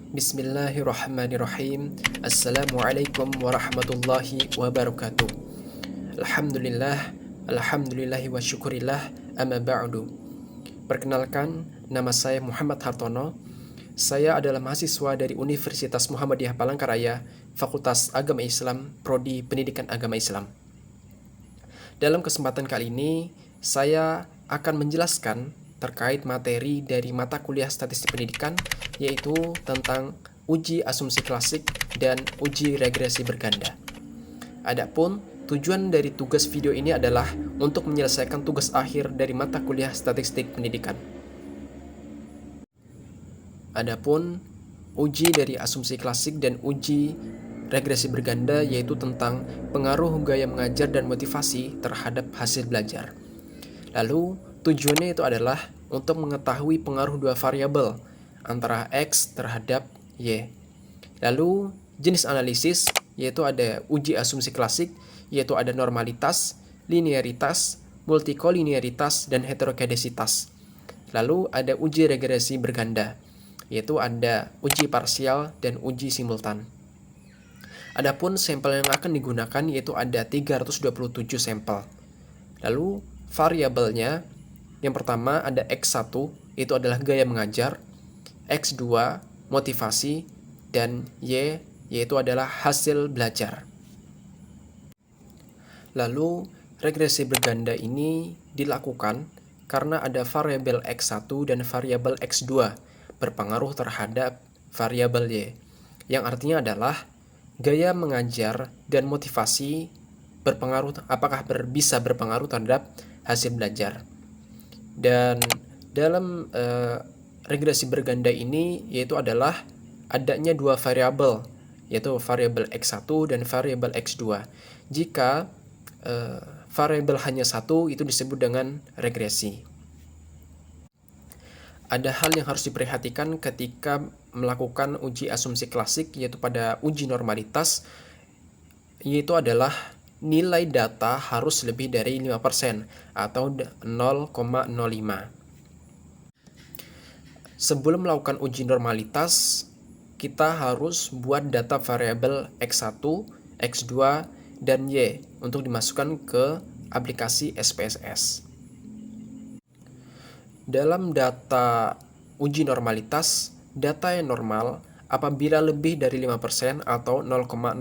Bismillahirrahmanirrahim. Assalamualaikum warahmatullahi wabarakatuh. Alhamdulillahi wa syukurillah, amma ba'du. Perkenalkan, nama saya Muhammad Hartono. Saya adalah mahasiswa dari Universitas Muhammadiyah Palangkaraya, Fakultas Agama Islam, Prodi Pendidikan Agama Islam. Dalam kesempatan kali ini, saya akan menjelaskan terkait materi dari mata kuliah Statistik Pendidikan, yaitu tentang uji asumsi klasik dan uji regresi berganda. Adapun tujuan dari tugas video ini adalah untuk menyelesaikan tugas akhir dari mata kuliah Statistik Pendidikan. Adapun uji dari asumsi klasik dan uji regresi berganda yaitu tentang pengaruh gaya mengajar dan motivasi terhadap hasil belajar. Lalu tujuannya itu adalah untuk mengetahui pengaruh dua variabel antara X terhadap Y. Lalu jenis analisis yaitu ada uji asumsi klasik, yaitu ada normalitas, linearitas, multikolinearitas, dan heterokedesitas. Lalu ada uji regresi berganda, yaitu ada uji parsial dan uji simultan. Adapun sampel yang akan digunakan yaitu ada 327 sampel. Lalu variabelnya, yang pertama ada X1, itu adalah gaya mengajar, X2 motivasi, dan Y yaitu adalah hasil belajar. Lalu regresi berganda ini dilakukan karena ada variabel X1 dan variabel X2 berpengaruh terhadap variabel Y, yang artinya adalah gaya mengajar dan motivasi berpengaruh, apakah bisa berpengaruh terhadap hasil belajar. Dan dalam regresi berganda ini yaitu adalah adanya dua variabel, yaitu variabel X1 dan variabel X2. Jika variabel hanya satu, itu disebut dengan regresi. Ada hal yang harus diperhatikan ketika melakukan uji asumsi klasik, yaitu pada uji normalitas, yaitu adalah nilai data harus lebih dari 5% atau 0,05. Sebelum melakukan uji normalitas, kita harus buat data variabel X1, X2, dan Y untuk dimasukkan ke aplikasi SPSS. Dalam data uji normalitas, data yang normal apabila lebih dari 5% atau 0,05.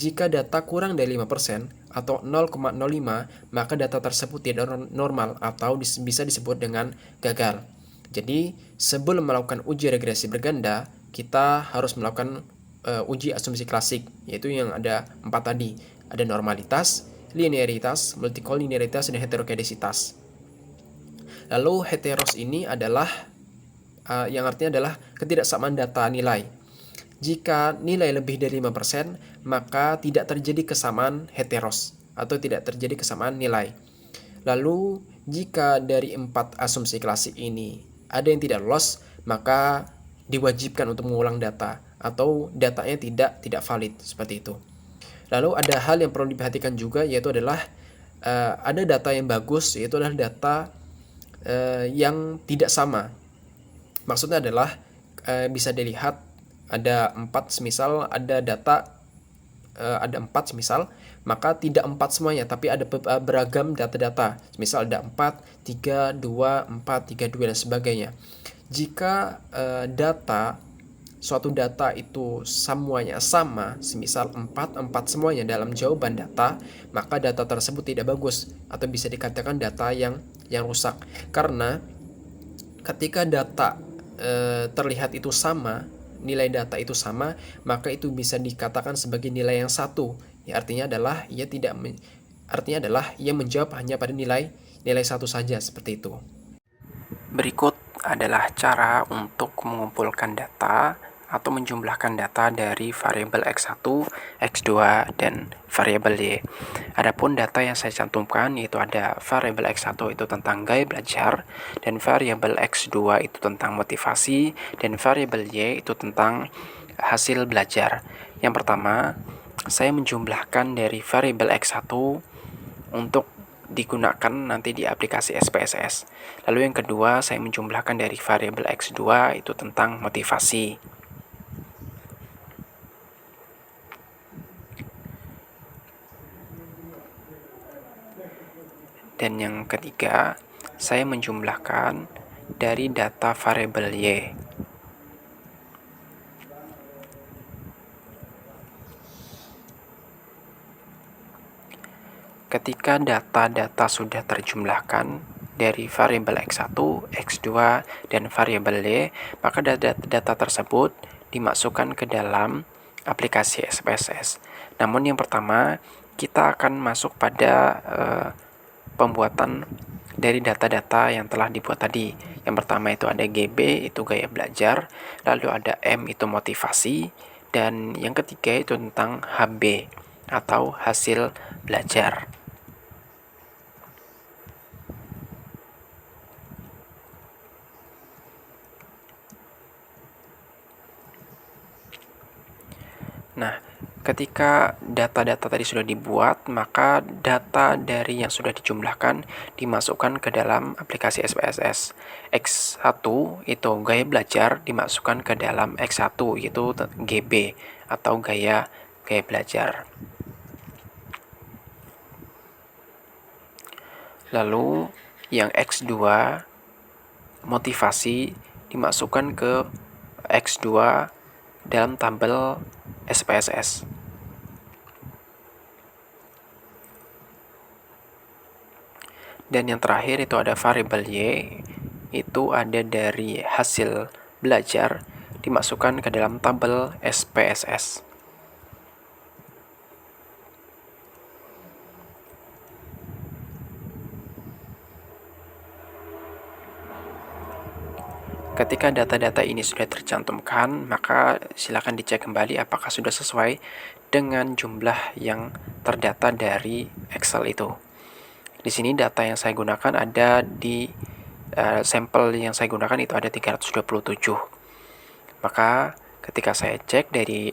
Jika data kurang dari 5% atau 0,05, maka data tersebut tidak normal atau bisa disebut dengan gagal. Jadi, sebelum melakukan uji regresi berganda, kita harus melakukan uji asumsi klasik, yaitu yang ada 4 tadi. Ada normalitas, linearitas, multikolinearitas, dan heterokedesitas. Lalu heteros ini adalah yang artinya adalah ketidaksamaan data nilai. Jika nilai lebih dari 5%, maka tidak terjadi kesamaan heteros atau tidak terjadi kesamaan nilai. Lalu, jika dari 4 asumsi klasik ini ada yang tidak lolos, maka diwajibkan untuk mengulang data atau datanya tidak valid, seperti itu. Lalu ada hal yang perlu diperhatikan juga, yaitu adalah ada data yang bagus, yaitu adalah data yang tidak sama. Maksudnya adalah bisa dilihat ada 4, semisal ada data ada 4 semisal, maka tidak 4 semuanya, tapi ada beragam data-data. Misal ada 4, 3, 2, 4, 3, 2, dan sebagainya. Jika suatu data itu semuanya sama, semisal 4 semuanya dalam jawaban data, maka data tersebut tidak bagus atau bisa dikatakan data yang rusak. Karena ketika data terlihat itu sama, nilai data itu sama, maka itu bisa dikatakan sebagai nilai yang satu. Ya, artinya adalah ia menjawab hanya pada nilai satu saja, seperti itu. Berikut adalah cara untuk mengumpulkan data atau menjumlahkan data dari variabel X1, X2, dan variabel Y. Adapun data yang saya cantumkan yaitu ada variabel X1 itu tentang gaya belajar, dan variabel X2 itu tentang motivasi, dan variabel Y itu tentang hasil belajar. Yang pertama, saya menjumlahkan dari variabel X1 untuk digunakan nanti di aplikasi SPSS. Lalu yang kedua, saya menjumlahkan dari variabel X2 itu tentang motivasi. Dan yang ketiga, saya menjumlahkan dari data variabel Y. Ketika data-data sudah terjumlahkan dari variabel X1, X2, dan variabel Y, maka data tersebut dimasukkan ke dalam aplikasi SPSS. Namun yang pertama, kita akan masuk pada pembuatan dari data-data yang telah dibuat tadi. Yang pertama itu ada GB, itu gaya belajar, lalu ada M, itu motivasi, dan yang ketiga itu tentang HB, atau hasil belajar. Nah, ketika data-data tadi sudah dibuat, maka data dari yang sudah dijumlahkan dimasukkan ke dalam aplikasi SPSS. X1 itu gaya belajar dimasukkan ke dalam X1, yaitu GB atau gaya belajar. Lalu yang X2 motivasi dimasukkan ke X2 dalam tabel SPSS. Dan yang terakhir itu ada variabel Y, itu ada dari hasil belajar dimasukkan ke dalam tabel SPSS. Ketika data-data ini sudah tercantumkan, maka silakan dicek kembali apakah sudah sesuai dengan jumlah yang terdata dari Excel itu. Di sini data yang saya gunakan ada di sampel yang saya gunakan itu ada 327. Maka ketika saya cek dari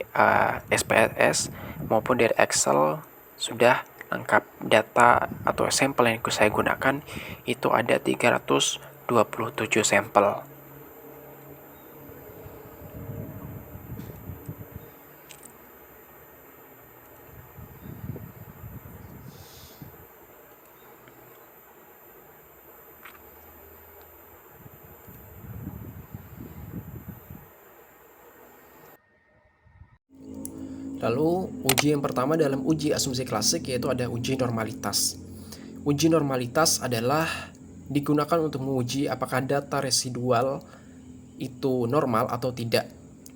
SPSS maupun dari Excel sudah lengkap data atau sampel yang saya gunakan itu ada 327 sampel. Lalu, uji yang pertama dalam uji asumsi klasik yaitu ada uji normalitas. Uji normalitas adalah digunakan untuk menguji apakah data residual itu normal atau tidak.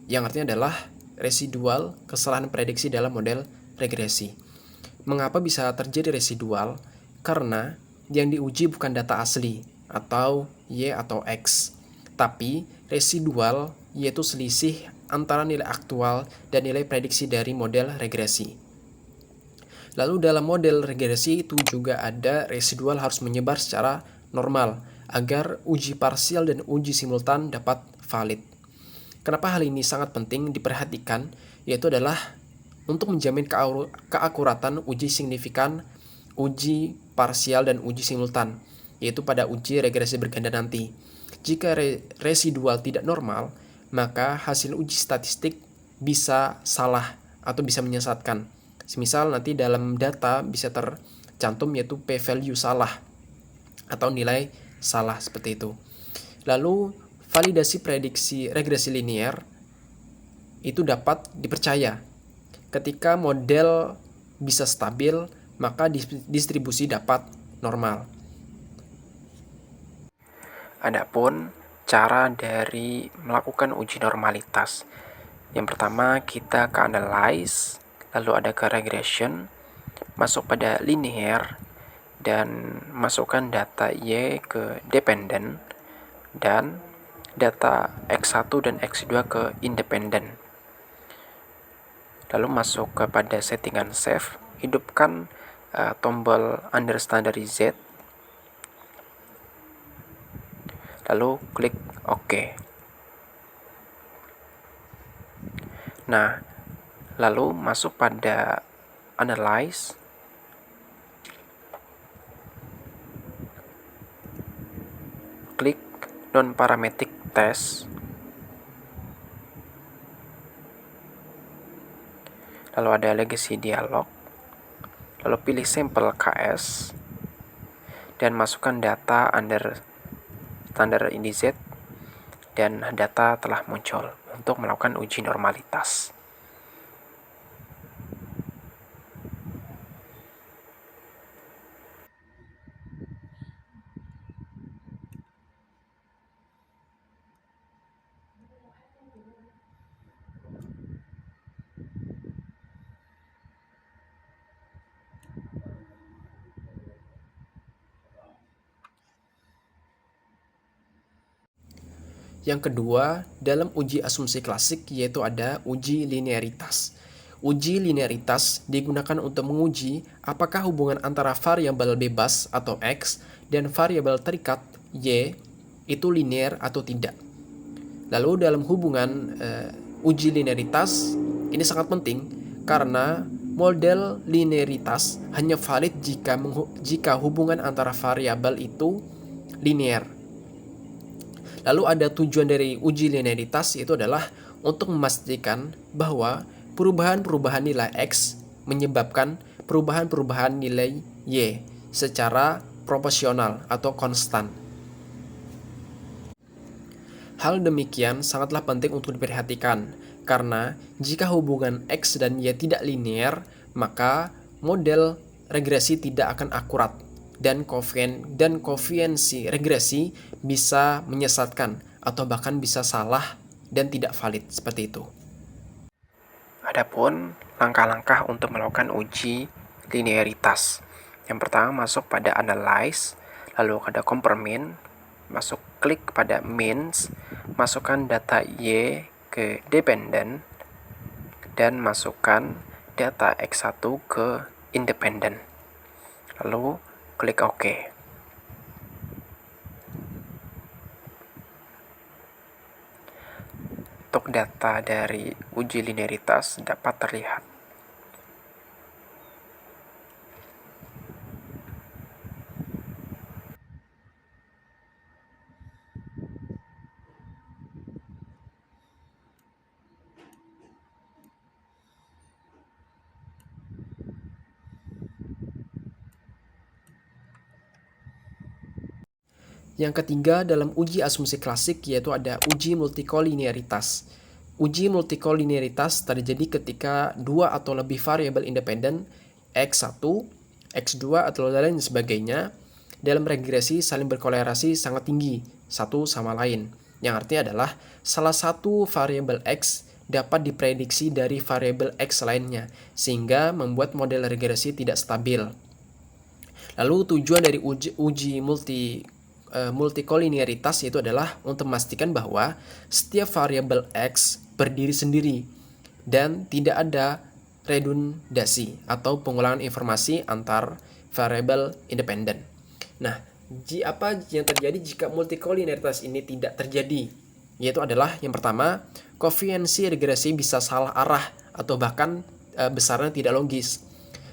Yang artinya adalah residual kesalahan prediksi dalam model regresi. Mengapa bisa terjadi residual? Karena yang diuji bukan data asli atau Y atau X, tapi residual yaitu selisih antara nilai aktual dan nilai prediksi dari model regresi. Lalu dalam model regresi itu juga ada residual harus menyebar secara normal agar uji parsial dan uji simultan dapat valid. Kenapa hal ini sangat penting diperhatikan? Yaitu adalah untuk menjamin keakuratan uji signifikan, uji parsial, dan uji simultan, yaitu pada uji regresi berganda nanti. Jika residual tidak normal, maka hasil uji statistik bisa salah atau bisa menyesatkan. Semisal nanti dalam data bisa tercantum yaitu p-value salah atau nilai salah seperti itu. Lalu validasi prediksi regresi linear itu dapat dipercaya. Ketika model bisa stabil, maka distribusi dapat normal. Adapun cara dari melakukan uji normalitas. Yang pertama kita ke analyze, lalu ada ke regression, masuk pada linear, dan masukkan data Y ke dependent, dan data X1 dan X2 ke independent. Lalu masuk kepada settingan save, hidupkan tombol under standardized, lalu klik OK. Nah, lalu masuk pada analyze, klik non-parametric test, lalu ada legacy dialog, lalu pilih sampel KS, dan masukkan data under standar INDZ dan data telah muncul untuk melakukan uji normalitas. Yang kedua, dalam uji asumsi klasik yaitu ada uji linearitas. Uji linearitas digunakan untuk menguji apakah hubungan antara variabel bebas atau X dan variabel terikat Y itu linear atau tidak. Lalu dalam hubungan uji linearitas ini sangat penting karena model linearitas hanya valid jika hubungan antara variabel itu linear. Lalu ada tujuan dari uji linearitas itu adalah untuk memastikan bahwa perubahan-perubahan nilai X menyebabkan perubahan-perubahan nilai Y secara proporsional atau konstan. Hal demikian sangatlah penting untuk diperhatikan, karena jika hubungan X dan Y tidak linear, maka model regresi tidak akan akurat, dan koefiensi regresi bisa menyesatkan atau bahkan bisa salah dan tidak valid seperti itu. Adapun langkah-langkah untuk melakukan uji linearitas. Yang pertama masuk pada analyze, lalu ada compare-min, masuk klik pada means, masukkan data Y ke dependent, dan masukkan data X1 ke independent. Lalu klik OK. Untuk data dari uji linearitas dapat terlihat. Yang ketiga dalam uji asumsi klasik yaitu ada uji multikolinearitas. Uji multikolinearitas terjadi ketika dua atau lebih variabel independen X1, X2 atau lain sebagainya dalam regresi saling berkolerasi sangat tinggi satu sama lain. Yang artinya adalah salah satu variabel X dapat diprediksi dari variabel X lainnya sehingga membuat model regresi tidak stabil. Lalu tujuan dari uji multikolinearitas itu adalah untuk memastikan bahwa setiap variabel X berdiri sendiri dan tidak ada redundasi atau pengulangan informasi antar variabel independen. Nah, apa yang terjadi jika multikolinearitas ini tidak terjadi? Yaitu adalah yang pertama, koefiensi regresi bisa salah arah atau bahkan besarnya tidak logis.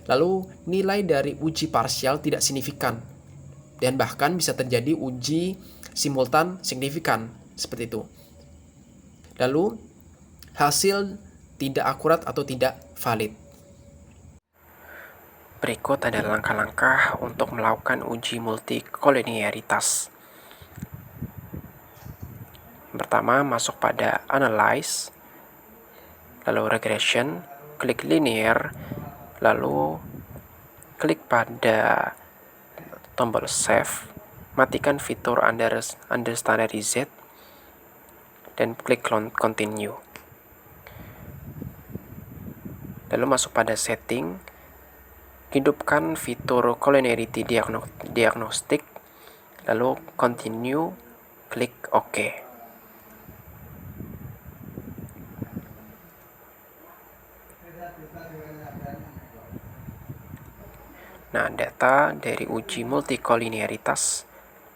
Lalu nilai dari uji parsial tidak signifikan dan bahkan bisa terjadi uji simultan signifikan seperti itu. Lalu hasil tidak akurat atau tidak valid. Berikut ada langkah-langkah untuk melakukan uji multikolinearitas. Pertama, masuk pada analyze, lalu regression, klik linear, lalu klik pada tombol save, matikan fitur under standard IZ, dan klik continue. Lalu masuk pada setting, hidupkan fitur collinearity diagnostic, lalu continue, klik OK. Nah, data dari uji multikolinearitas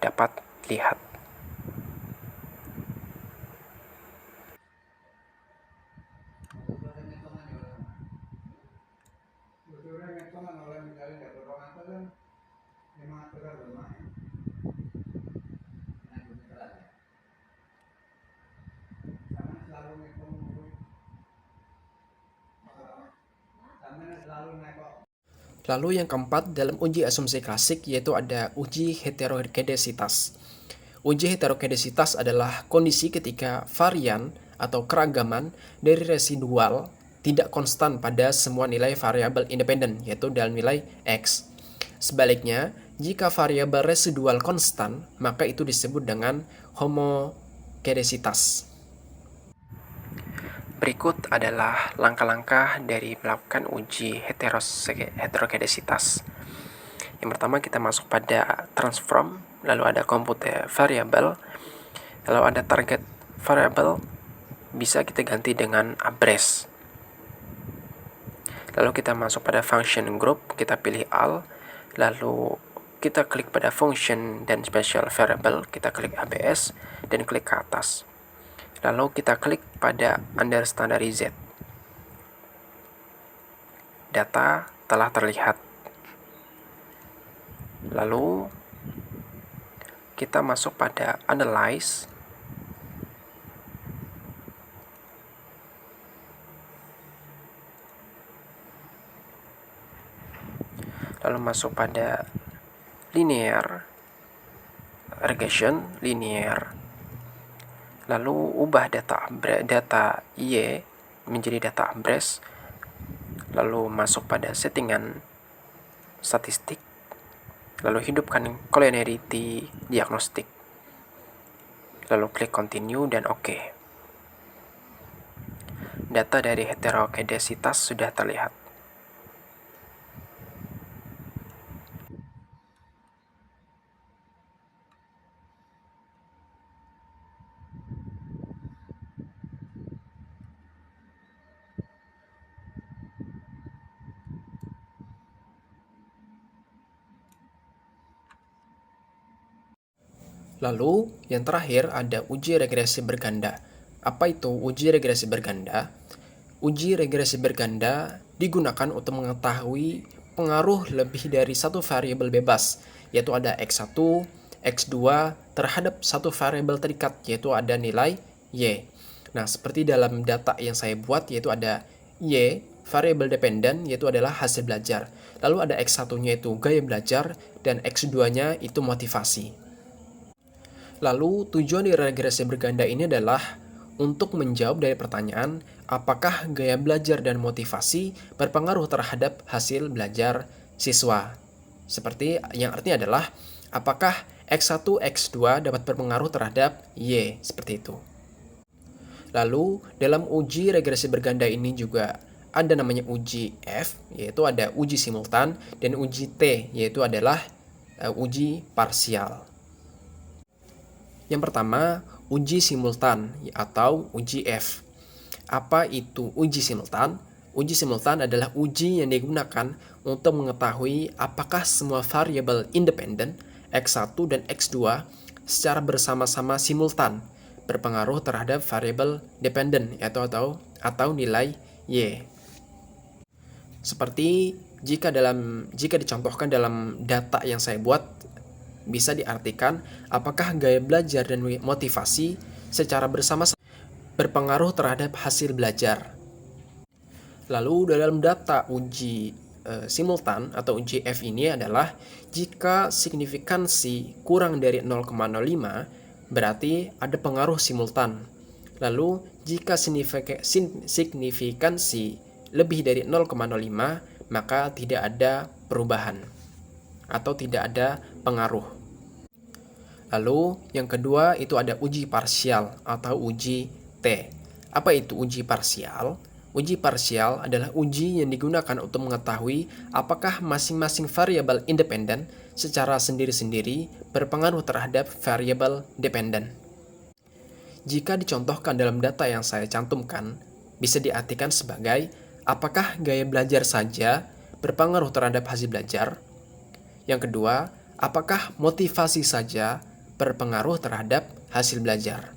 dapat dilihat. Lalu yang keempat dalam uji asumsi klasik yaitu ada uji heterokedesitas. Uji heterokedesitas adalah kondisi ketika varian atau keragaman dari residual tidak konstan pada semua nilai variabel independen, yaitu dalam nilai X. Sebaliknya, jika variabel residual konstan, maka itu disebut dengan homokedesitas. Berikut adalah langkah-langkah dari melakukan uji heterokedesitas. Yang pertama kita masuk pada transform, lalu ada compute variable, lalu ada target variable, bisa kita ganti dengan address. Lalu kita masuk pada function group, kita pilih all, lalu kita klik pada function dan special variable, kita klik ABS dan klik ke atas. Lalu kita klik pada under standardized. Data telah terlihat. Lalu kita masuk pada analyze. Lalu masuk pada linear regression, linear. Lalu ubah data Y menjadi data address. Lalu masuk pada settingan statistik. Lalu hidupkan collinearity diagnostic. Lalu klik continue dan OK. Data dari heterokedesitas sudah terlihat. Lalu, yang terakhir ada uji regresi berganda. Apa itu uji regresi berganda? Uji regresi berganda digunakan untuk mengetahui pengaruh lebih dari satu variabel bebas, yaitu ada X1, X2 terhadap satu variabel terikat, yaitu ada nilai Y. Nah, seperti dalam data yang saya buat, yaitu ada Y, variabel dependen, yaitu adalah hasil belajar. Lalu ada X1-nya itu gaya belajar, dan X2-nya itu motivasi. Lalu tujuan dari regresi berganda ini adalah untuk menjawab dari pertanyaan apakah gaya belajar dan motivasi berpengaruh terhadap hasil belajar siswa. Seperti yang artinya adalah apakah X1, X2 dapat berpengaruh terhadap Y, seperti itu. Lalu dalam uji regresi berganda ini juga ada namanya uji F, yaitu ada uji simultan, dan uji T, yaitu adalah uji parsial. Yang pertama, uji simultan atau uji F. Apa itu uji simultan? Uji simultan adalah uji yang digunakan untuk mengetahui apakah semua variabel independen X1 dan X2 secara bersama-sama simultan berpengaruh terhadap variabel dependen atau nilai Y. Seperti jika dicontohkan dalam data yang saya buat, bisa diartikan apakah gaya belajar dan motivasi secara bersama-sama berpengaruh terhadap hasil belajar. Lalu dalam data uji simultan atau uji F ini adalah jika signifikansi kurang dari 0,05 berarti ada pengaruh simultan. Lalu jika signifikansi lebih dari 0,05 maka tidak ada perubahan atau tidak ada pengaruh. Lalu yang kedua itu ada uji parsial atau uji T. Apa itu uji parsial? Uji parsial adalah uji yang digunakan untuk mengetahui apakah masing-masing variabel independen secara sendiri-sendiri berpengaruh terhadap variabel dependen. Jika dicontohkan dalam data yang saya cantumkan, bisa diartikan sebagai apakah gaya belajar saja berpengaruh terhadap hasil belajar? Yang kedua, apakah motivasi saja berpengaruh terhadap hasil belajar?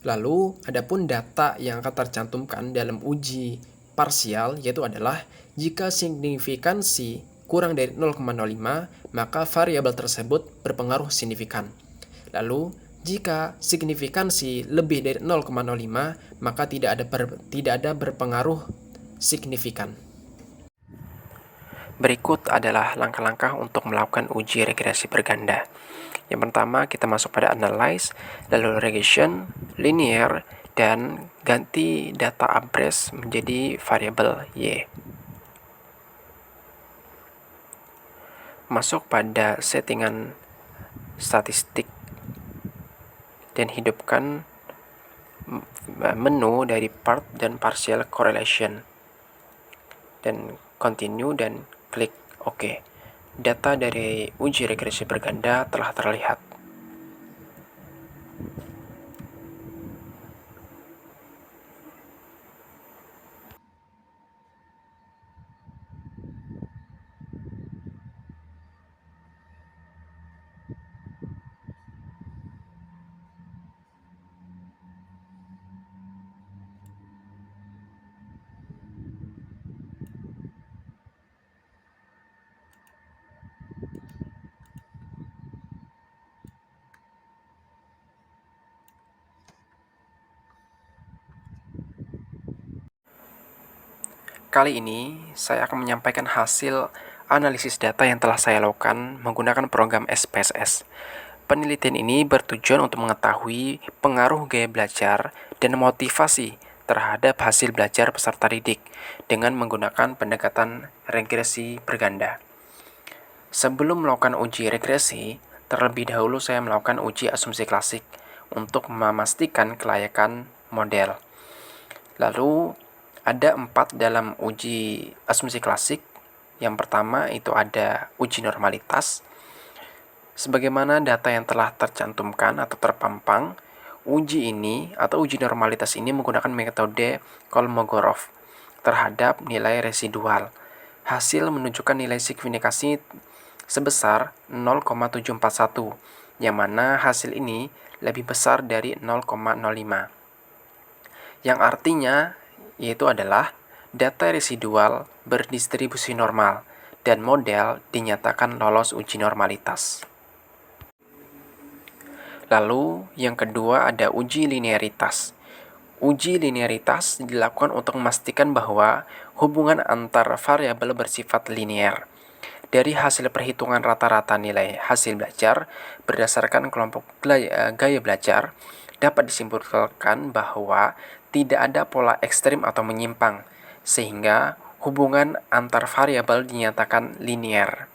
Lalu, adapun data yang akan tercantumkan dalam uji parsial yaitu adalah jika signifikansi kurang dari 0,05 maka variabel tersebut berpengaruh signifikan. Lalu, jika signifikansi lebih dari 0,05 maka tidak ada berpengaruh signifikan. Berikut adalah langkah-langkah untuk melakukan uji regresi berganda. Yang pertama, kita masuk pada analyze, lalu regression, linear, dan ganti data address menjadi variabel Y. Masuk pada settingan statistik dan hidupkan menu dari part dan partial correlation. Dan continue dan klik OK. Data dari uji regresi berganda telah terlihat. Kali ini, saya akan menyampaikan hasil analisis data yang telah saya lakukan menggunakan program SPSS. Penelitian ini bertujuan untuk mengetahui pengaruh gaya belajar dan motivasi terhadap hasil belajar peserta didik dengan menggunakan pendekatan regresi berganda. Sebelum melakukan uji regresi, terlebih dahulu saya melakukan uji asumsi klasik untuk memastikan kelayakan model. Lalu, ada 4 dalam uji asumsi klasik. Yang pertama itu ada uji normalitas. Sebagaimana data yang telah tercantumkan atau terpampang, uji ini atau uji normalitas ini menggunakan metode Kolmogorov terhadap nilai residual. Hasil menunjukkan nilai signifikasi sebesar 0,741, yang mana hasil ini lebih besar dari 0,05. Yang artinya yaitu adalah data residual berdistribusi normal dan model dinyatakan lolos uji normalitas. Lalu yang kedua ada uji linearitas. Uji linearitas dilakukan untuk memastikan bahwa hubungan antar variabel bersifat linear. Dari hasil perhitungan rata-rata nilai hasil belajar berdasarkan kelompok gaya belajar, dapat disimpulkan bahwa tidak ada pola ekstrim atau menyimpang, sehingga hubungan antar variabel dinyatakan linear.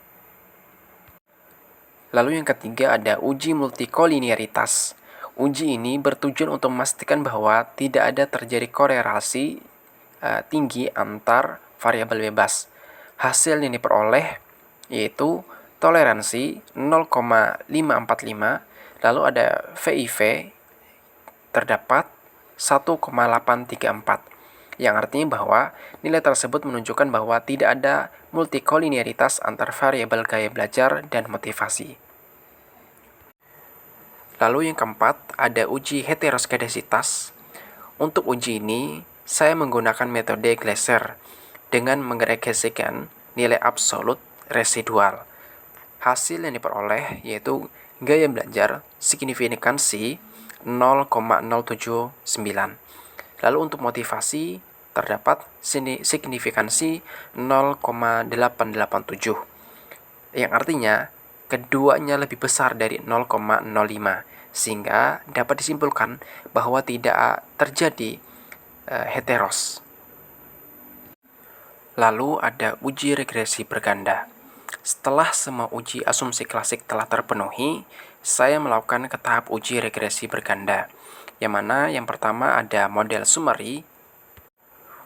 Lalu yang ketiga ada uji multikolinearitas. Uji ini bertujuan untuk memastikan bahwa tidak ada terjadi korelasi tinggi antar variabel bebas. Hasil yang diperoleh yaitu toleransi 0,545, lalu ada VIV terdapat 1,834, yang artinya bahwa nilai tersebut menunjukkan bahwa tidak ada multikolinearitas antar variabel gaya belajar dan motivasi. Lalu yang keempat, ada uji heteroskedasitas. Untuk uji ini, saya menggunakan metode Glaser dengan mengregresikan nilai absolut residual. Hasil yang diperoleh yaitu gaya belajar signifikansi 0,079. Lalu untuk motivasi terdapat signifikansi 0,887, yang artinya keduanya lebih besar dari 0,05, sehingga dapat disimpulkan bahwa tidak terjadi heteros. Lalu ada uji regresi berganda. Setelah semua uji asumsi klasik telah terpenuhi, saya melakukan ke tahap uji regresi berganda, yang mana yang pertama ada model summary.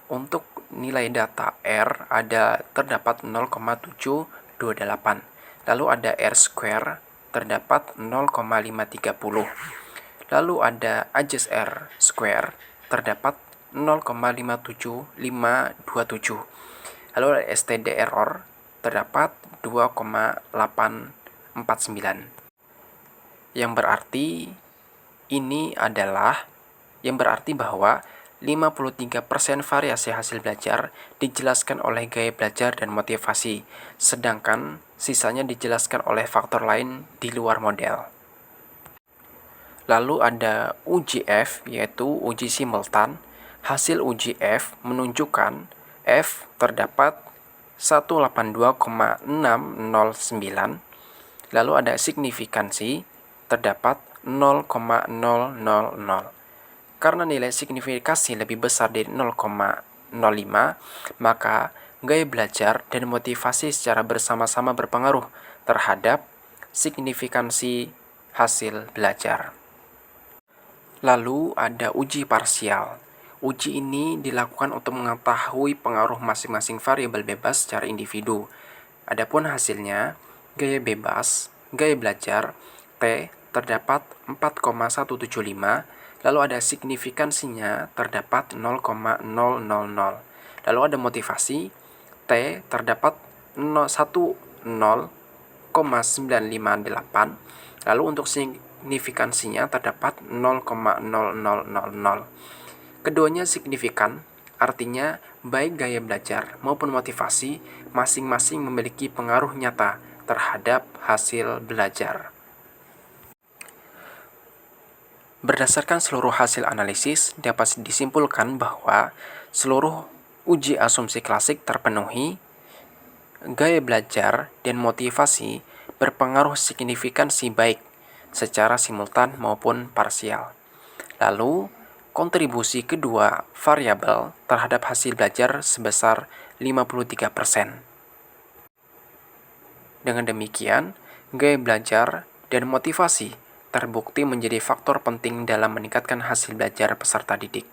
Untuk nilai data R terdapat 0,728, lalu ada R square terdapat 0,530, lalu ada adjust R square terdapat 0,57527, lalu ada STD error terdapat 2,849. Yang berarti bahwa 53% variasi hasil belajar dijelaskan oleh gaya belajar dan motivasi, sedangkan sisanya dijelaskan oleh faktor lain di luar model. Lalu ada uji F, yaitu uji simultan. Hasil uji F menunjukkan F terdapat 182,609. Lalu ada signifikansi, terdapat 0,000. Karena nilai signifikasi lebih besar dari 0,05, maka gaya belajar dan motivasi secara bersama-sama berpengaruh terhadap signifikansi hasil belajar. Lalu ada uji parsial. Uji ini dilakukan untuk mengetahui pengaruh masing-masing variabel bebas secara individu. Adapun hasilnya, gaya bebas, gaya belajar, T terdapat 4,175, lalu ada signifikansinya terdapat 0,000. Lalu ada motivasi, T terdapat 10,958, lalu untuk signifikansinya terdapat 0,0000. Keduanya signifikan, artinya baik gaya belajar maupun motivasi masing-masing memiliki pengaruh nyata terhadap hasil belajar. Berdasarkan seluruh hasil analisis, dapat disimpulkan bahwa seluruh uji asumsi klasik terpenuhi, gaya belajar dan motivasi berpengaruh signifikansi baik secara simultan maupun parsial. Lalu, kontribusi kedua variabel terhadap hasil belajar sebesar 53%. Dengan demikian, gaya belajar dan motivasi terbukti menjadi faktor penting dalam meningkatkan hasil belajar peserta didik.